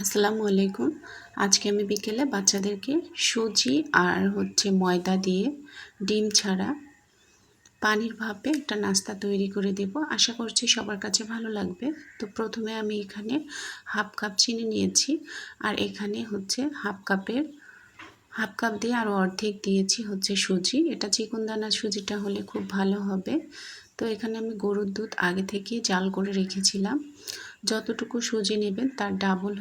আসসালামু আলাইকুম। আজকে আমি বিকেলে বাচ্চাদেরকে সুজি আর ময়দা দিয়ে ডিম ছাড়া পানির ভাপে একটা নাস্তা তৈরি করে দেব। আশা করছি সবার কাছে ভালো লাগবে। তো প্রথমে আমি এখানে হাফ কাপ চিনি নিয়েছি আর এখানে হাফ কাপ দিয়ে আরও অর্ধেক দিয়েছি সুজি। এটা চিকন দানার সুজিটা হলে খুব ভালো হবে। তো এখানে আমি গরুর দুধ আগে থেকেই জাল করে রেখেছিলাম। যতটুকু সুজি নেবেন তার ডাবল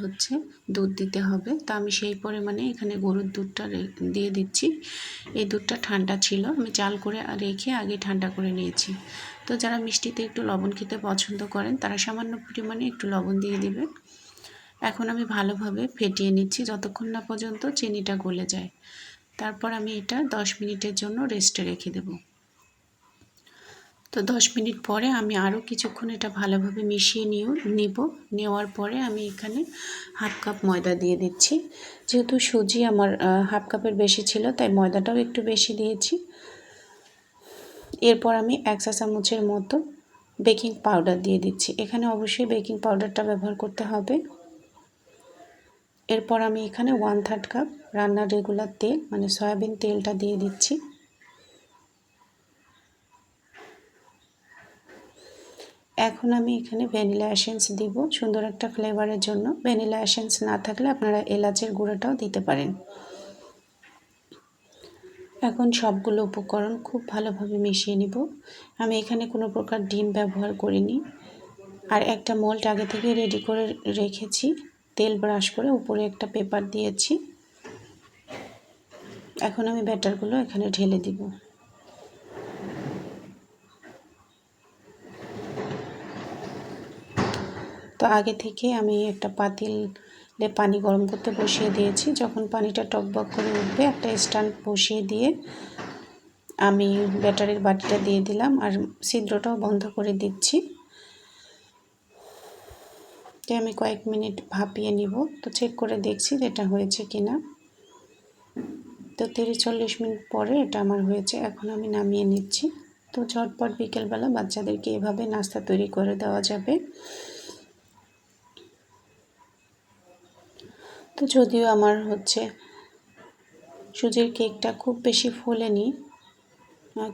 দুধ দিতে হবে। তো আমি সেই পরিমাণে এখানে গরুর দুধটা দিয়ে দিচ্ছি। এই দুধটা ঠান্ডা ছিল, আমি জাল করে রেখে আগে ঠান্ডা করে নিয়েছি। তো যারা মিষ্টিতে একটু লবণ খেতে পছন্দ করেন তারা সামান্য পরিমাণে একটু লবণ দিয়ে দিবেন। এখন আমি ভালোভাবে ফেটিয়ে নিচ্ছি যতক্ষণ না পর্যন্ত চিনিটা গলে যায়। তারপর আমি এটা 10 মিনিটের জন্য রেস্টে রেখে দেব। তো 10 মিনিট পরে আমি আরও কিছুক্ষণ এটা ভালোভাবে মিশিয়ে নেওয়ার পরে আমি এখানে হাফ কাপ ময়দা দিয়ে দিচ্ছি। যেহেতু সুজি আমার হাফ কাপের বেশি ছিল তাই ময়দাটাও একটু বেশি দিয়েছি। এরপর আমি 1 চা চামচের মতো বেকিং পাউডার দিয়ে দিচ্ছি। এখানে অবশ্যই বেকিং পাউডারটা ব্যবহার করতে হবে। এরপর আমি এখানে 1/3 কাপ রান্নার রেগুলার তেল মানে সয়াবিন তেলটা দিয়ে দিচ্ছি। এখন আমি এখানে ভ্যানিলা এসেন্স দিব সুন্দর একটা ফ্লেভারের জন্য। ভ্যানিলা এসেন্স না থাকলে আপনারা এলাচের গুঁড়োটাও দিতে পারেন। এখন সবগুলো উপকরণ খুব ভালোভাবে মিশিয়ে নিব। আমি এখানে কোনো প্রকার ডিম ব্যবহার করিনি। আর একটা মোল্ড আগে থেকে রেডি করে রেখেছি, তেল ব্রাশ করে উপরে একটা পেপার দিয়েছি। এখন আমি ব্যাটারগুলো এখানে ঢেলে দিব। তো আগে থেকে আমি একটা পাতিলে পানি গরম করতে বসিয়ে দিয়েছি। যখন পানিটা টকবক করে উঠবে একটা স্ট্যান্ড বসিয়ে দিয়ে আমি ব্যাটারের বাটিটা দিয়ে দিলাম আর ছিদ্রটাও বন্ধ করে দিচ্ছি। তো আমি কয়েক মিনিট ভাপিয়ে নিব। তো চেক করে দেখছি যে এটা হয়েছে কিনা। তো 30-40 মিনিট পরে এটা আমার হয়েছে। এখন আমি নামিয়ে নিচ্ছি। তো ঝটপট বিকেলবেলা বাচ্চাদেরকে এভাবে নাস্তা তৈরি করে দেওয়া যাবে। তো যদিও আমার সুজির কেকটা খুব বেশি ফোলেনি,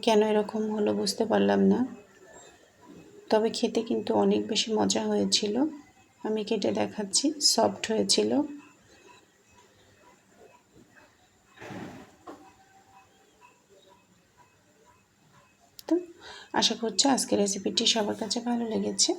কেন এরকম হলো বুঝতে পারলাম না। তবে খেতে কিন্তু অনেক বেশি মজা হয়েছিল। আমি কেটে দেখাচ্ছি, সফট হয়েছিল। তো আশা করছি আজকের রেসিপিটি সবার কাছে ভালো লেগেছে।